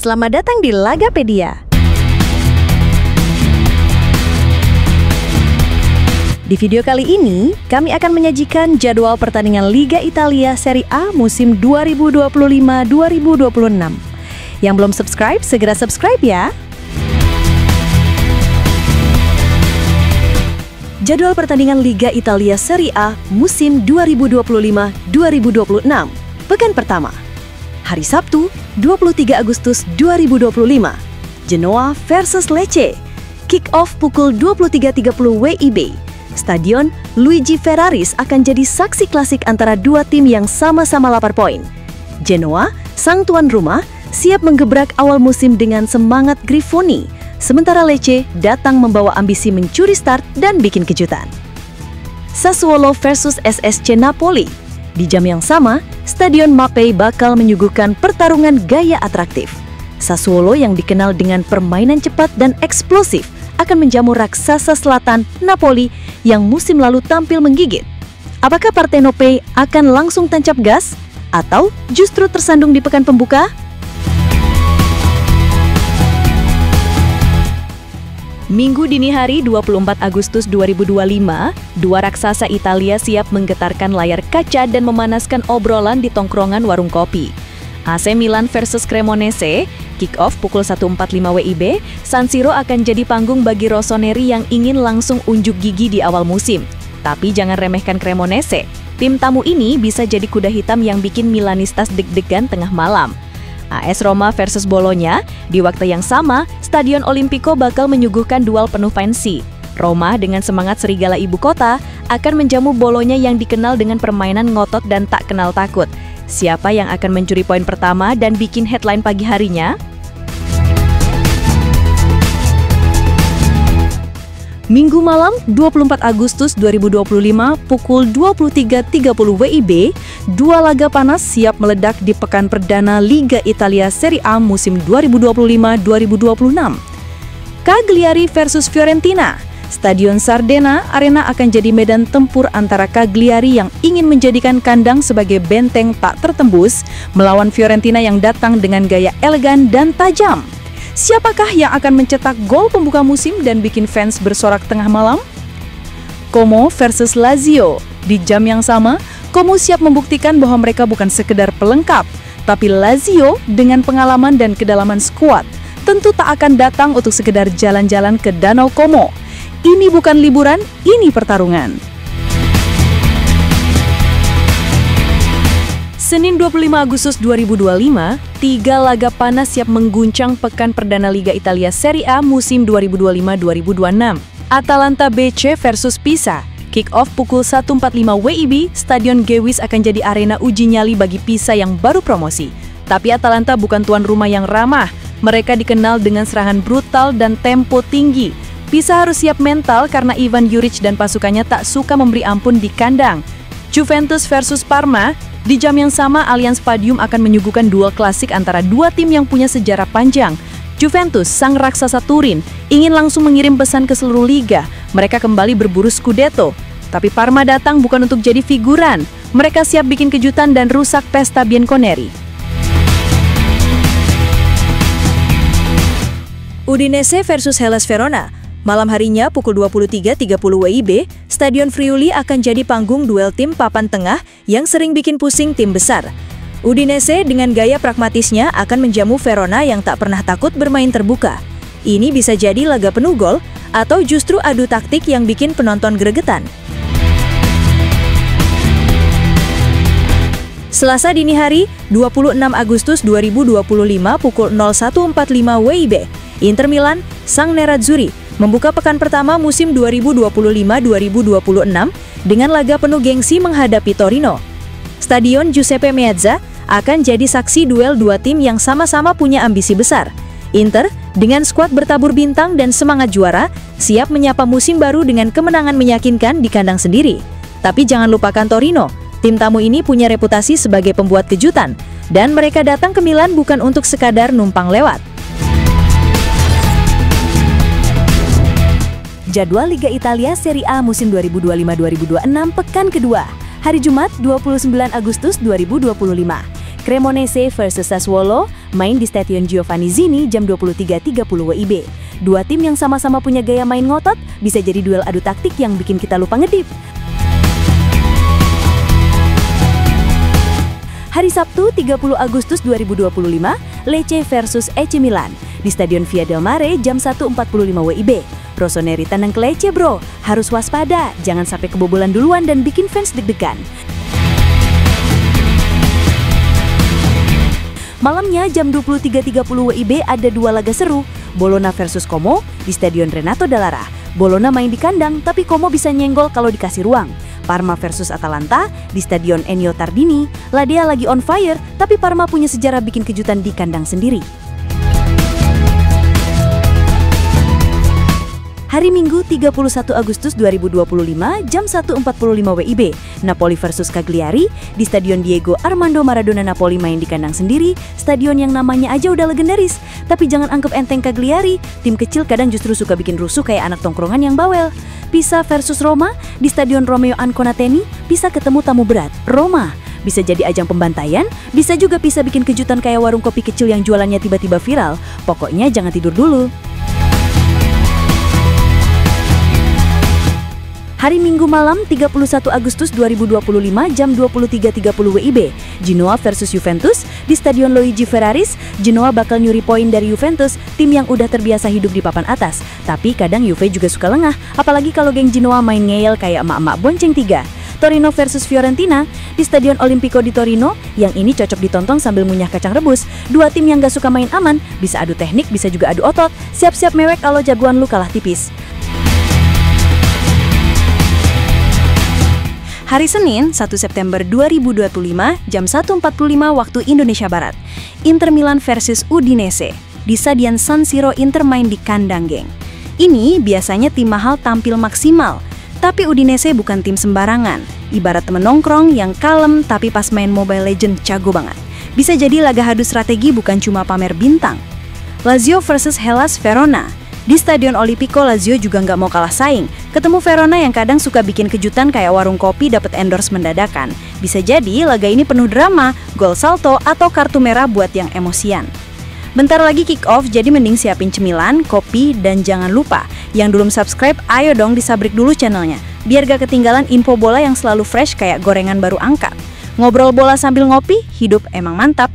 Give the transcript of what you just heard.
Selamat datang di Lagapedia. Di video kali ini, kami akan menyajikan jadwal pertandingan Liga Italia Serie A musim 2025-2026. Yang belum subscribe, segera subscribe ya. Jadwal pertandingan Liga Italia Serie A musim 2025-2026. Pekan pertama. Hari Sabtu, 23 Agustus 2025. Genoa versus Lecce. Kick-off pukul 23.30 WIB. Stadion Luigi Ferraris akan jadi saksi klasik antara dua tim yang sama-sama lapar poin. Genoa, sang tuan rumah, siap menggebrak awal musim dengan semangat Grifoni. Sementara Lecce datang membawa ambisi mencuri start dan bikin kejutan. Sassuolo versus SSC Napoli. Di jam yang sama, Stadion Mapei bakal menyuguhkan pertarungan gaya atraktif. Sassuolo yang dikenal dengan permainan cepat dan eksplosif akan menjamu raksasa selatan Napoli yang musim lalu tampil menggigit. Apakah Partenope akan langsung tancap gas atau justru tersandung di pekan pembuka? Minggu dini hari 24 Agustus 2025, dua raksasa Italia siap menggetarkan layar kaca dan memanaskan obrolan di tongkrongan warung kopi. AC Milan versus Cremonese, kick-off pukul 1.45 WIB, San Siro akan jadi panggung bagi rossoneri yang ingin langsung unjuk gigi di awal musim. Tapi jangan remehkan Cremonese, tim tamu ini bisa jadi kuda hitam yang bikin Milanistas deg-degan tengah malam. AS Roma versus Bologna, di waktu yang sama, Stadion Olimpico bakal menyuguhkan duel penuh fancy. Roma dengan semangat serigala ibu kota akan menjamu Bologna yang dikenal dengan permainan ngotot dan tak kenal takut. Siapa yang akan mencuri poin pertama dan bikin headline pagi harinya? Minggu malam 24 Agustus 2025 pukul 23.30 WIB, dua laga panas siap meledak di pekan perdana Liga Italia Serie A musim 2025-2026. Cagliari versus Fiorentina. Stadion Sardena Arena akan jadi medan tempur antara Cagliari yang ingin menjadikan kandang sebagai benteng tak tertembus melawan Fiorentina yang datang dengan gaya elegan dan tajam. Siapakah yang akan mencetak gol pembuka musim dan bikin fans bersorak tengah malam? Como versus Lazio. Di jam yang sama, Como siap membuktikan bahwa mereka bukan sekedar pelengkap, tapi Lazio dengan pengalaman dan kedalaman skuad tentu tak akan datang untuk sekedar jalan-jalan ke Danau Como. Ini bukan liburan, ini pertarungan. Senin 25 Agustus 2025, tiga laga panas siap mengguncang pekan perdana Liga Italia Serie A musim 2025-2026. Atalanta BC versus Pisa. Kick-off pukul 1.45 WIB, Stadion Gewiss akan jadi arena uji nyali bagi Pisa yang baru promosi. Tapi Atalanta bukan tuan rumah yang ramah. Mereka dikenal dengan serangan brutal dan tempo tinggi. Pisa harus siap mental karena Ivan Juric dan pasukannya tak suka memberi ampun di kandang. Juventus versus Parma. Di jam yang sama, Allianz Stadium akan menyuguhkan duel klasik antara dua tim yang punya sejarah panjang. Juventus, sang raksasa Turin, ingin langsung mengirim pesan ke seluruh liga. Mereka kembali berburu Scudetto. Tapi Parma datang bukan untuk jadi figuran. Mereka siap bikin kejutan dan rusak pesta Bianconeri. Udinese versus Hellas Verona. Malam harinya pukul 23.30 WIB, Stadion Friuli akan jadi panggung duel tim papan tengah yang sering bikin pusing tim besar. Udinese dengan gaya pragmatisnya akan menjamu Verona yang tak pernah takut bermain terbuka. Ini bisa jadi laga penuh gol atau justru adu taktik yang bikin penonton gregetan. Selasa dini hari, 26 Agustus 2025 pukul 01.45 WIB, Inter Milan, sang Nerazzurri, membuka pekan pertama musim 2025-2026 dengan laga penuh gengsi menghadapi Torino. Stadion Giuseppe Meazza akan jadi saksi duel dua tim yang sama-sama punya ambisi besar. Inter, dengan skuad bertabur bintang dan semangat juara, siap menyapa musim baru dengan kemenangan meyakinkan di kandang sendiri. Tapi jangan lupakan Torino, tim tamu ini punya reputasi sebagai pembuat kejutan, dan mereka datang ke Milan bukan untuk sekadar numpang lewat. Jadwal Liga Italia Serie A musim 2025-2026 pekan kedua. Hari Jumat 29 Agustus 2025. Cremonese versus Sassuolo, main di Stadion Giovanni Zini jam 23.30 WIB. Dua tim yang sama-sama punya gaya main ngotot, bisa jadi duel adu taktik yang bikin kita lupa ngedip. Hari Sabtu 30 Agustus 2025, Lecce versus AC Milan di Stadion Via del Mare jam 1.45 WIB. Rossoneri tandang ke Lecce bro, harus waspada, jangan sampai kebobolan duluan dan bikin fans deg-degan. Malamnya jam 23.30 WIB ada dua laga seru, Bologna versus Como di Stadion Renato Dallara. Bologna main di kandang, tapi Como bisa nyenggol kalau dikasih ruang. Parma versus Atalanta di Stadion Ennio Tardini. Ladea lagi on fire, tapi Parma punya sejarah bikin kejutan di kandang sendiri. Hari Minggu 31 Agustus 2025 jam 1.45 WIB, Napoli versus Cagliari di Stadion Diego Armando Maradona. Napoli main di kandang sendiri, stadion yang namanya aja udah legendaris. Tapi jangan anggap enteng Cagliari, tim kecil kadang justru suka bikin rusuh kayak anak tongkrongan yang bawel. Pisa versus Roma di Stadion Romeo Anconateni, bisa ketemu tamu berat, Roma. Bisa jadi ajang pembantaian, bisa juga bisa bikin kejutan kayak warung kopi kecil yang jualannya tiba-tiba viral. Pokoknya jangan tidur dulu. Hari Minggu malam 31 Agustus 2025 jam 23.30 WIB, Genoa versus Juventus di Stadion Luigi Ferraris. Genoa bakal nyuri poin dari Juventus, tim yang udah terbiasa hidup di papan atas. Tapi kadang Juve juga suka lengah, apalagi kalau geng Genoa main ngeyel kayak emak-emak bonceng 3. Torino versus Fiorentina di Stadion Olimpico di Torino, yang ini cocok ditonton sambil ngunyah kacang rebus. Dua tim yang gak suka main aman, bisa adu teknik, bisa juga adu otot. Siap-siap mewek kalau jagoan lu kalah tipis. Hari Senin, 1 September 2025, jam 1.45 waktu Indonesia Barat. Inter Milan versus Udinese. Di Stadion San Siro, Inter main di kandang, geng. Ini biasanya tim mahal tampil maksimal. Tapi Udinese bukan tim sembarangan. Ibarat temen nongkrong yang kalem tapi pas main Mobile Legends jago banget. Bisa jadi laga adu strategi, bukan cuma pamer bintang. Lazio versus Hellas Verona. Di Stadion Olimpico, Lazio juga nggak mau kalah saing. Ketemu Verona yang kadang suka bikin kejutan kayak warung kopi dapat endorse mendadak. Bisa jadi laga ini penuh drama, gol salto, atau kartu merah buat yang emosian. Bentar lagi kick off, jadi mending siapin cemilan, kopi, dan jangan lupa, yang belum subscribe, ayo dong disabrik dulu channelnya, biar gak ketinggalan info bola yang selalu fresh kayak gorengan baru angkat. Ngobrol bola sambil ngopi, hidup emang mantap.